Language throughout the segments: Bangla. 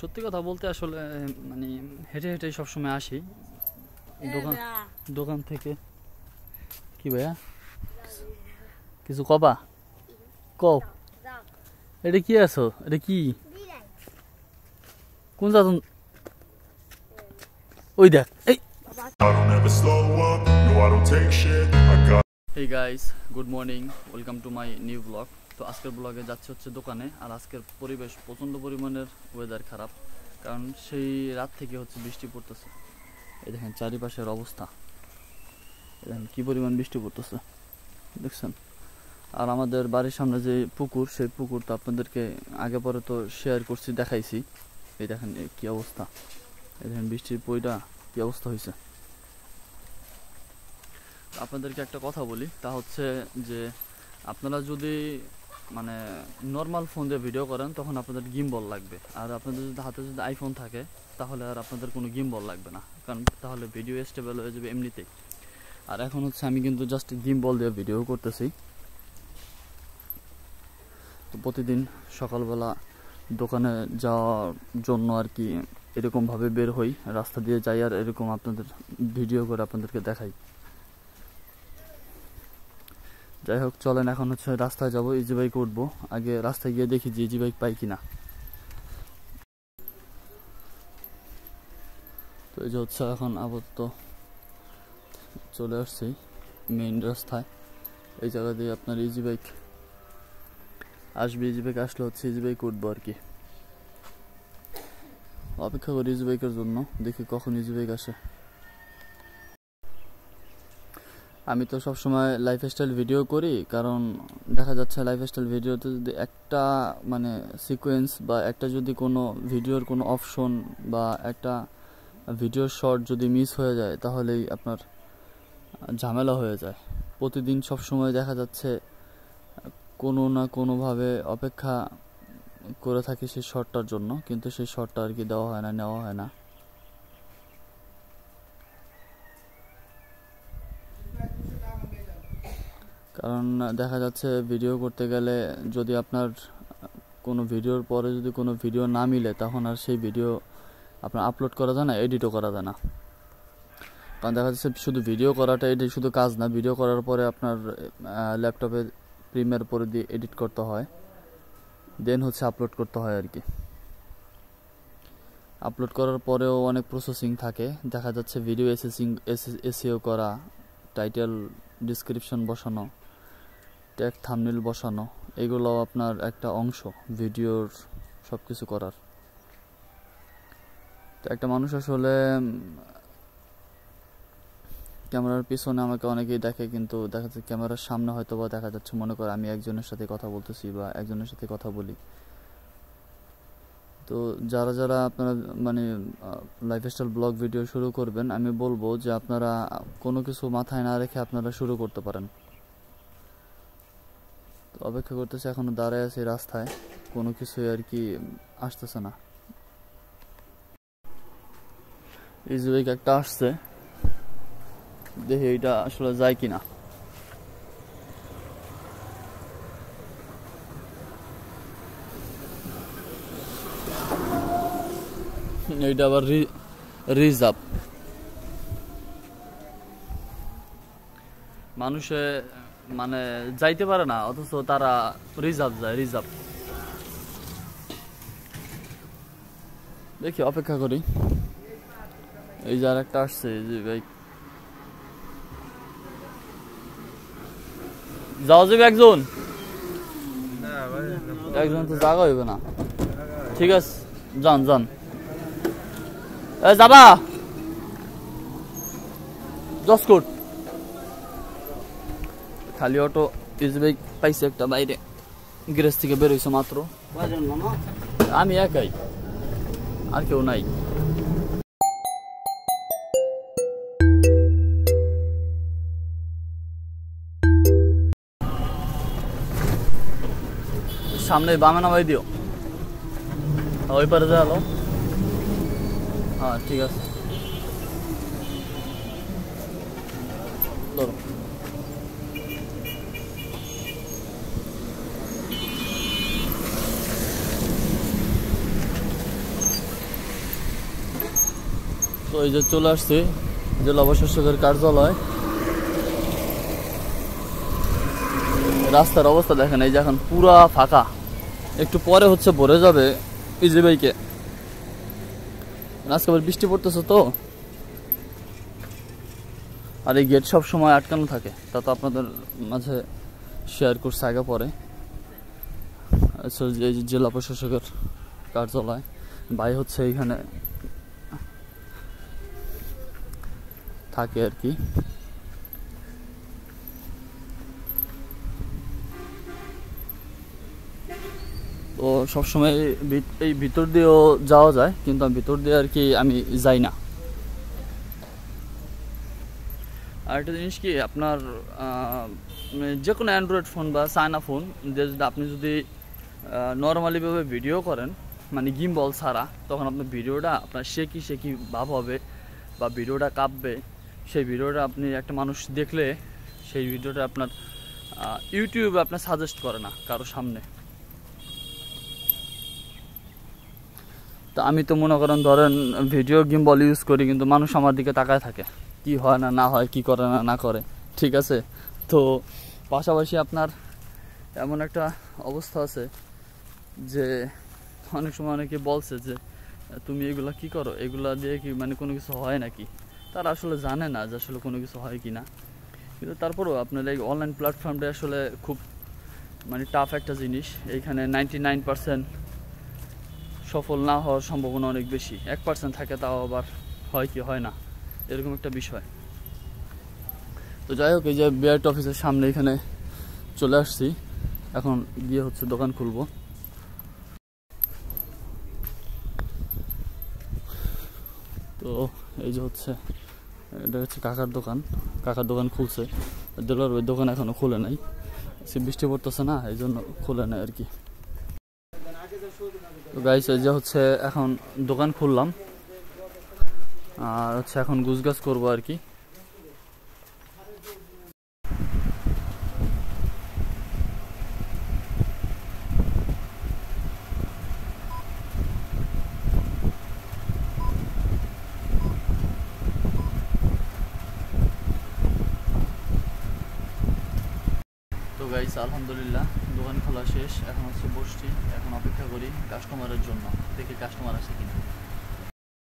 সত্যি কথা বলতে আসলে মানে হেঁটে হেঁটে সবসময় আসি দোকান থেকে। কি ভাইয়া কিছু কবা কও? এটা কি আছো? এটা কি কোন জাত? ওই দেখ এই। Hey guys, good morning, welcome to my new vlog. তো আজকের ব্লগে যাচ্ছে হচ্ছে দোকানে। আর আজকের পরিবেশ প্রচণ্ড পরিমাণের ওয়েদার খারাপ, কারণ সেই রাত থেকে হচ্ছে বৃষ্টি পড়তেছে। এই দেখেন চারিপাশের অবস্থা, দেখেন কি পরিমাণ বৃষ্টি পড়তেছে দেখছেন। আর আমাদের বাড়ির সামনে যে পুকুর, সেই পুকুরটা আপনাদেরকে আগে পরে তো শেয়ার করছি, দেখাইছি। এই দেখেন কি অবস্থা, এই দেখেন বৃষ্টির পয়টা কি অবস্থা হয়েছে। আপনাদেরকে একটা কথা বলি, তা হচ্ছে যে আপনারা যদি মানে নর্মাল ফোন দিয়ে ভিডিও করেন তখন আপনাদের গিম্বল লাগবে। আর আপনাদের যদি হাতে যদি আইফোন থাকে তাহলে আর আপনাদের কোনো গিম্বল লাগবে না, কারণ তাহলে ভিডিও স্টেবল হয়ে যাবে এমনিতেই। আর এখন হচ্ছে আমি কিন্তু জাস্ট গিম্বল দিয়ে ভিডিও করতেছি। তো প্রতিদিন সকালবেলা দোকানে যাওয়ার জন্য আর কি এরকমভাবে বের হই, রাস্তা দিয়ে যাই আর এরকম আপনাদের ভিডিও করে আপনাদেরকে দেখাই। যাই হোক চলেন, এখন হচ্ছে রাস্তায় যাবো, ইজি বাইক উঠবো। আগে রাস্তায় গিয়ে দেখি যে ইজি বাইক পাই কিনা। তো এই যে হচ্ছে এখন আপাতত চলে আসছি মেইন রাস্তায়। এই জায়গা দিয়ে আপনার ইজি বাইক আসবে, ইজি বাইক আসলে হচ্ছে ইজি বাইক উঠবো আর কি। অপেক্ষা করি ইজি বাইকের জন্য, দেখি কখন ইজি বাইক আসে। আমি তো সবসময় লাইফস্টাইল ভিডিও করি, কারণ দেখা যাচ্ছে লাইফস্টাইল ভিডিওতে যদি একটা মানে সিকোয়েন্স বা একটা যদি কোনো ভিডিওর কোনো অপশন বা একটা ভিডিওর শর্ট যদি মিস হয়ে যায় তাহলেই আপনার ঝামেলা হয়ে যায়। প্রতিদিন সবসময় দেখা যাচ্ছে কোনো না কোনোভাবে অপেক্ষা করে থাকি সেই শর্টটার জন্য, কিন্তু সেই শর্টটা আর কি দেওয়া হয় না, নেওয়া হয় না। কারণ দেখা যাচ্ছে ভিডিও করতে গেলে যদি আপনার কোনো ভিডিওর পরে যদি কোনো ভিডিও না মিলে তখন আর সেই ভিডিও আপনার আপলোড করা যায় না, এডিটও করা যায় না। কারণ দেখা যাচ্ছে শুধু ভিডিও করাটা এটি শুধু কাজ না, ভিডিও করার পরে আপনার ল্যাপটপে প্রিমিয়ার পরে দিয়ে এডিট করতে হয়, দেন হচ্ছে আপলোড করতে হয় আর কি। আপলোড করার পরেও অনেক প্রসেসিং থাকে, দেখা যাচ্ছে ভিডিও এসইও করা, টাইটেল ডিসক্রিপশন বসানো, ট্যাগ থাম্বনেল বসানো, এগুলো আপনার একটা অংশ ভিডিওর সব কিছু করার। তো একটা মানুষ আসলে ক্যামেরার পিছনে আমাকে অনেকেই দেখে, কিন্তু দেখা যাচ্ছে ক্যামেরার সামনে হয়তো বা দেখা যাচ্ছে মনে করে আমি একজনের সাথে কথা বলতেছি বা একজনের সাথে কথা বলি। তো যারা যারা আপনারা মানে লাইফস্টাইল ব্লগ ভিডিও শুরু করবেন, আমি বলবো যে আপনারা কোনো কিছু মাথায় না রেখে আপনারা শুরু করতে পারেন। তো অপেক্ষা করতেছে, এখনো দাঁড়ায় আছে রাস্তায়, কোনো কিছুই আর কি আসতেছে না। ইজি বাইক একটা আসছে, দেখি এটা আসলে যায় কিনা। এইটা আবার রিজার্ভ। মানুষে মানে যাইতে পারে না, অথচ তারা রিজার্ভ যায়, রিজার্ভ। দেখি অপেক্ষা করি। এই যে আর একটা আসছে যে ভাই, যাওয়া যাবে একজন, একজন তো জায়গা হইবে না। ঠিক আছে যান যান, যাবা 10 কোট খালি অটো। ইজি বাইক পাইছে একটা বাইরে, গ্যারেজ থেকে বের হয়েছে মাত্র। আমি একাই, আর কেউ নাই। সামনে বামে নামাই দিও, ওই পারে যালো। হ্যাঁ ঠিক আছে, ধরো। তো এই যে চলে আসছি জেলা প্রশাসকের কার্যালয়। রাস্তার অবস্থা দেখেন, এই যে এখন পুরা ফাঁকা, একটু পরে হচ্ছে ভরে যাবে ইজি বাইকে। আজকে আবার বৃষ্টি পড়তেছে তো, আর এই গেট সব সময় আটকানো থাকে, তা তো আপনাদের মাঝে শেয়ার করছে আগে পরে। আচ্ছা, এই যে জেলা প্রশাসকের কার্যালয়, ভাই হচ্ছে এইখানে থাকে আর কি। তো সবসময় এই ভিতর দিয়েও যাওয়া যায়, কিন্তু আমি ভিতর দিয়ে আর কি আমি যাই না। আর একটা জিনিস কি, আপনার যে কোনো অ্যান্ড্রয়েড ফোন বা চায়না ফোন আপনি যদি নর্মালিভাবে ভিডিও করেন, মানে গিম্বল ছাড়া, তখন আপনার ভিডিওটা আপনার শেকি ভাব হবে বা ভিডিওটা কাঁপবে। সেই ভিডিওটা আপনি একটা মানুষ দেখলে সেই ভিডিওটা আপনার ইউটিউবে আপনার সাজেস্ট করে না কারো সামনে। তো আমি তো মনে করেন ধরেন ভিডিও গিম্বল ইউজ করি, কিন্তু মানুষ আমার দিকে তাকায় থাকে, কি হয় না হয়, কি করে না করে, ঠিক আছে। তো পাশাপাশি আপনার এমন একটা অবস্থা আছে যে অনেক সময় অনেকে বলছে যে তুমি এগুলা কি করো, এগুলা দিয়ে কি মানে কোনো কিছু হয় নাকি। তারা আসলে জানে না যে আসলে কোনো কিছু হয় কি না। কিন্তু তারপরেও আপনার এই অনলাইন প্ল্যাটফর্মটা আসলে খুব মানে টাফ একটা জিনিস। এইখানে 99% সফল না হওয়ার সম্ভাবনা অনেক বেশি, 1% থাকে, তাও আবার হয় কি হয় না, এরকম একটা বিষয়। তো যাই হোক, এই যে বিআরটি অফিসের সামনে এখানে চলে আসছি, এখন গিয়ে হচ্ছে দোকান খুলবো। তো এই যে হচ্ছে এটা হচ্ছে কাকার দোকান খুলছে, দেলোয়ার ওই দোকান এখনো খুলে নাই, সে বৃষ্টি পড়তেছে না, এই জন্য খুলে নাই আর কি। তো গাইস, এই যে হচ্ছে এখন দোকান খুললাম, আর হচ্ছে এখন গুছগাছ করবো আর কি। তো গাইস, আলহামদুলিল্লাহ দোকান খোলা শেষ, এখন হচ্ছে বসছি, এখন অপেক্ষা করি কাস্টমারের জন্য, দেখি কাস্টমার আসে কিনা।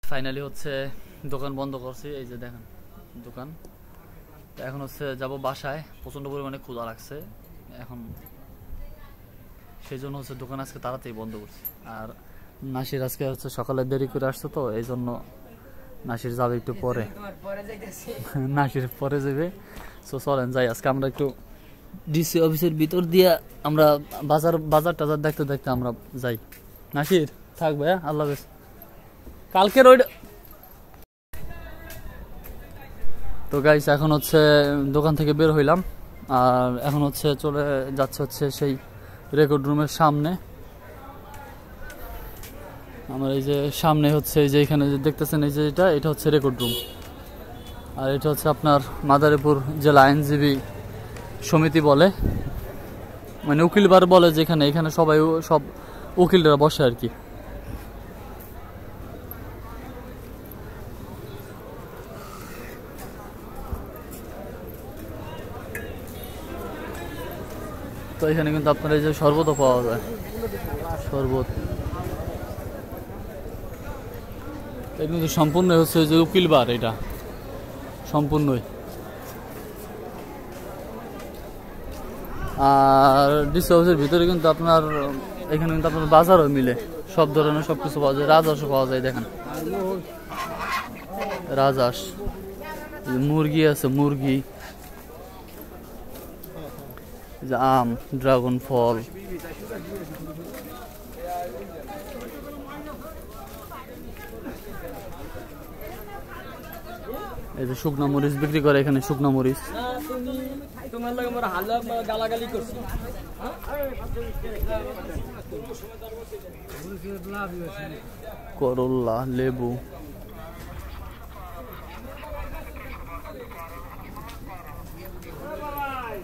ফাইনালি হচ্ছে দোকান বন্ধ করছি, এই যে দেখেন দোকান। এখন হচ্ছে যাব বাসায়, প্রচণ্ড পরিমাণে ক্ষুধা লাগছে এখন, সেই জন্য হচ্ছে দোকান আজকে তাড়াতাড়ি বন্ধ করছি। আর নাসির আজকে হচ্ছে সকালে দেরি করে আসছে, তো এই জন্য নাসির যাবে একটু পরে, নাসির পরে যাবে। সো চলেন যাই, আজকে আমরা একটু ডিসি অফিসের ভিতর দিয়ে আমরা বাজার টাজার দেখতে দেখতে আমরা যাই। নাসির থাক ভাইয়া, আল্লাহ হাফেজ। কালকের ওই তো গাইস, এখন হচ্ছে দোকান থেকে বের হইলাম, আর এখন হচ্ছে চলে যাচ্ছে হচ্ছে সেই রেকর্ড রুমের সামনে। আমার এই যে সামনে হচ্ছে এই যে এখানে যে দেখতেছেন, এই যে এটা হচ্ছে রেকর্ড রুম, আর এটা হচ্ছে আপনার মাদারীপুর জেলা আইনজীবী সমিতি বলে, মানে উকিল বার বলে, যেখানে এখানে সব উকিলরা বসে আর কি। তো এখানে কিন্তু আপনার এই যে শরবতও পাওয়া যায়, শরবত। এটা কিন্তু সম্পূর্ণ হচ্ছে যে উকিল বার, এটা সম্পূর্ণই। আর ডিসি অফিসের ভিতরে কিন্তু আপনার এখানে কিন্তু আপনার বাজারও মিলে, সব ধরনের সবকিছু পাওয়া যায়, রাজহাঁসও পাওয়া যায়। দেখেন রাজহাঁস, মুরগি আছে, মুরগি, যে আম, ড্রাগন ফল, এই যে শুকনা মরিচ বিক্রি করে এখানে, শুকনা মরিচ। করল্লা, লেবু,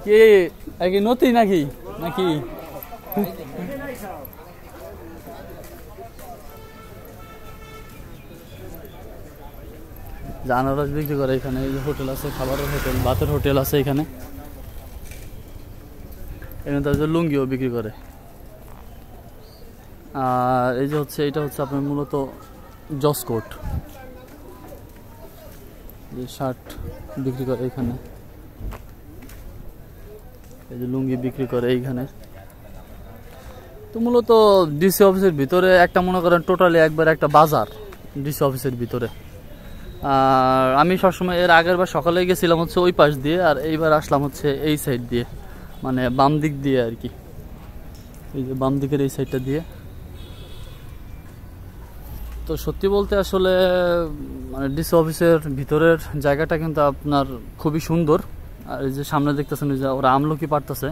কি নতি নাকি নাকি যে আনারস বিক্রি করে এখানে। এই যে হোটেল আছে, খাবারের হোটেল, ভাতের হোটেল আছে এখানে। এখানে তার যে লুঙ্গিও বিক্রি করে। আর এই যে হচ্ছে এটা হচ্ছে আপনার মূলত জসকোট, যে শার্ট বিক্রি করে এখানে। এই যে লুঙ্গি বিক্রি করে এইখানে। তো মূলত ডিসি অফিসের ভিতরে একটা মনে করেন টোটালি একবার একটা বাজার ডিসি অফিসের ভিতরে। আর আমি সবসময় এর আগের বার সকালে গেছিলাম হচ্ছে ওই পাশ দিয়ে, আর এইবার আসলাম হচ্ছে এই সাইড দিয়ে, মানে বাম দিক দিয়ে আর কি। এই যে বাম দিকের এই সাইডটা দিয়ে। তো সত্যি বলতে আসলে মানে ডিসি অফিসের ভিতরের জায়গাটা কিন্তু আপনার খুবই সুন্দর। আর এই যে সামনে দেখতেছেন যে ওরা আমলকি পারতেছে,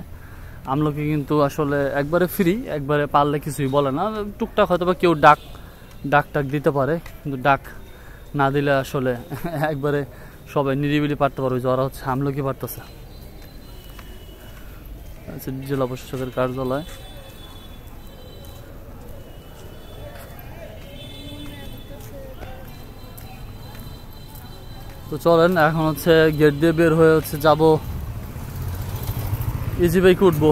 আমলকি কিন্তু আসলে একবারে ফ্রি, একবারে পারলে কিছুই বলে না। টুকটাক হয়তো বা কেউ ডাক দিতে পারে, কিন্তু ডাক না দিলে আসলে একবারে সবাই নিরিবিলি পারতে পারবে যে ওরা হচ্ছে আমলকি পারতেছে। জেলা প্রশাসকের কার্যালয়। তো চলেন এখন হচ্ছে গেট দিয়ে বের হয়ে হচ্ছে যাবো ইজি বাইকে উঠবো।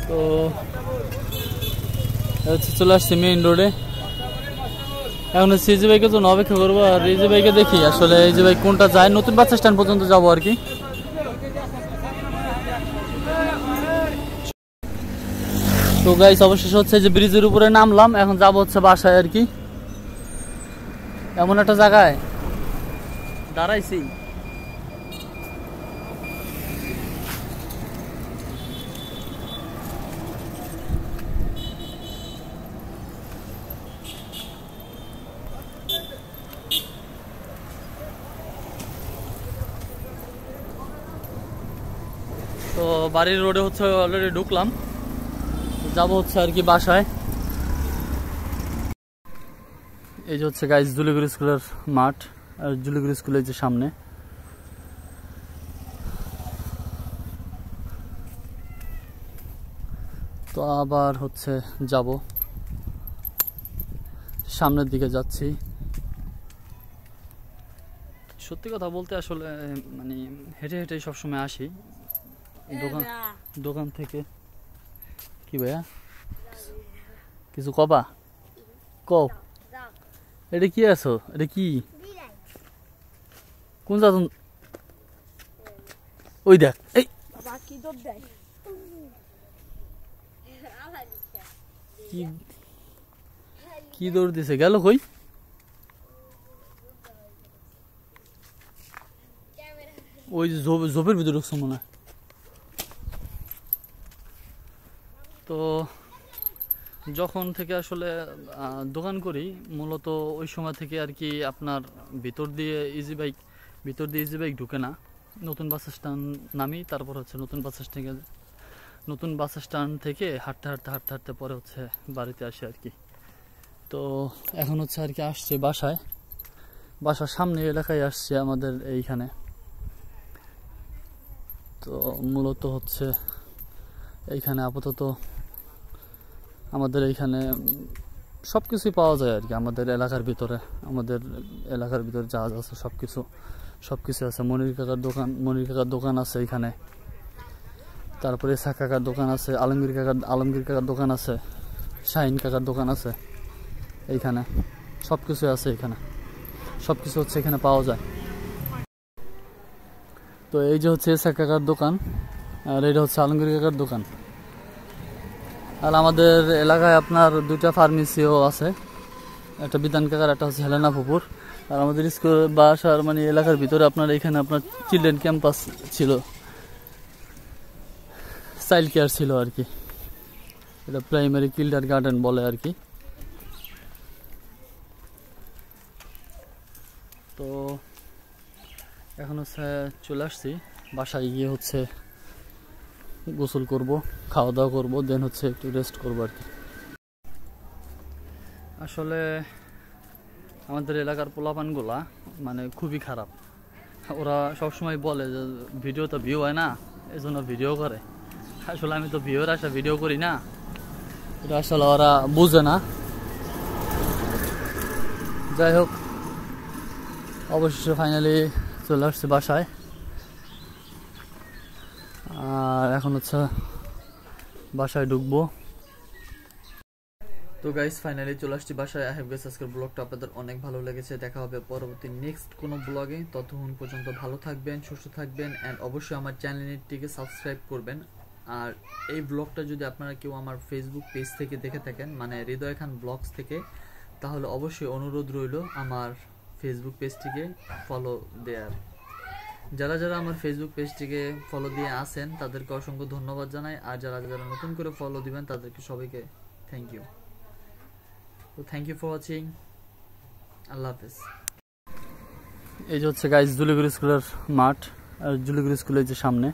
তো হচ্ছে চলে আসছি মেইন রোডে। এখন হচ্ছে ইজি বাইকের জন্য অপেক্ষা করবো। আর ইজি বাইকে দেখি আসলে ইজি বাইক কোনটা যায়, নতুন বাস স্ট্যান্ড পর্যন্ত যাবো আর কি। তো গাইস অবশেষে হচ্ছে যে ব্রিজের উপরে নামলাম, এখন যাবো হচ্ছে বাসায় আর কি। এমন একটা জায়গায় দাঁড়াইছি তো বাড়ির রোডে হচ্ছে অলরেডি ঢুকলাম, যাবো হচ্ছে আর কি বাসায়। এই যে হচ্ছে গাইস জুলিগুড়ি স্কুলের মাঠ, আর জুলিগুড়ি স্কুলের যে সামনে। তো আবার হচ্ছে যাব সামনের দিকে যাচ্ছি। সত্যি কথা বলতে আসলে মানে হেঁটে হেঁটে সবসময় আসি দোকান থেকে। কি ভাইয়া কিছু কবা কও? এটা কি আছো? এটা কি কোন জাতন? ওই দেখ, এই কি দৌড় দিছে, গেল কই? ওই ঝোপের ভিতরে ঢুকছে মনে হয়। তো যখন থেকে আসলে দোকান করি মূলত ওই সময় থেকে আর কি আপনার ভিতর দিয়ে ইজি বাইক ঢুকে না। নতুন বাস স্ট্যান্ড নামি, তারপর হচ্ছে নতুন বাস স্ট্যান্ড থেকে হাঁটতে পরে হচ্ছে বাড়িতে আসি আর কি। তো এখন হচ্ছে আর কি আসছে বাসার সামনে এলাকায় আসছে আমাদের এইখানে। তো মূলত হচ্ছে এইখানে আপাতত আমাদের এইখানে সব কিছুই পাওয়া যায় আর কি। আমাদের এলাকার ভিতরে যা আছে সব কিছু আছে। মনির কাকার দোকান আছে এখানে, তারপরে ইসা কাকার দোকান আছে, আলমগীর কাকার দোকান আছে, শাহিন কাকার দোকান আছে এইখানে। সব কিছু আছে এখানে, সব কিছু হচ্ছে এখানে পাওয়া যায়। তো এই যে হচ্ছে ইসা কাকার দোকান, আর এটা হচ্ছে আলমগীর কাকার দোকান। আর আমাদের এলাকায় আপনার দুইটা ফার্মেসিও আছে, একটা বিধান কাকার, একটা হচ্ছে হেলেনা ফুপুর। আর আমাদের স্কুল বাসার মানে এলাকার ভিতরে আপনার এখানে আপনার চিলড্রেন ক্যাম্পাস ছিল, চাইল্ড কেয়ার ছিল আর কি। এটা প্রাইমারি কিন্ডার গার্ডেন বলে আর কি। তো এখন হচ্ছে চলে আসছি বাসায়, গিয়ে হচ্ছে গোসল করব, খাওয়া দাওয়া করবো, দেন হচ্ছে একটু রেস্ট করবো আর কি। আসলে আমাদের এলাকার পোলাপানগুলা মানে খুবই খারাপ। ওরা সবসময় বলে যে ভিডিও তো ভিউ হয় না, এই জন্য ভিডিও করে। আসলে আমি তো ভিউর আশা ভিডিও করি না, এটা আসলে ওরা বুঝে না। যাই হোক, অবশেষে ফাইনালি চলে আসছে বাসায়। আর এখন হচ্ছে বাসায় ঢুকবো। তো গাইস ফাইনালি চলে আসছি বাসায়। আই হ্যাভ গেস আজকের ব্লগটা আপনাদের অনেক ভালো লেগেছে। দেখা হবে পরবর্তী নেক্সট কোনো ব্লগে। ততক্ষণ পর্যন্ত ভালো থাকবেন, সুস্থ থাকবেন, অ্যান্ড অবশ্যই আমার চ্যানেলটিকে সাবস্ক্রাইব করবেন। আর এই ব্লগটা যদি আপনারা কেউ আমার ফেসবুক পেজ থেকে দেখে থাকেন, মানে হৃদয় খান ব্লগস থেকে, তাহলে অবশ্যই অনুরোধ রইল আমার ফেসবুক পেজটিকে ফলো দেওয়ার। যারা যারা আমার ফেসবুক পেজটিকে ফলো দিয়ে আসেন তাদেরকে অসংখ্য ধন্যবাদ জানাই। আর যারা যারা নতুন করে ফলো দিবেন তাদেরকে সবাইকে থ্যাংক ইউ। তো থ্যাংক ইউ ফর ওয়াচিং। আল্লাহ হাফেজ। এই যে হচ্ছে গাইস জুলিগুড়ি স্কুলের মাঠ, আর জুলিগুড়ি স্কুলের যে সামনে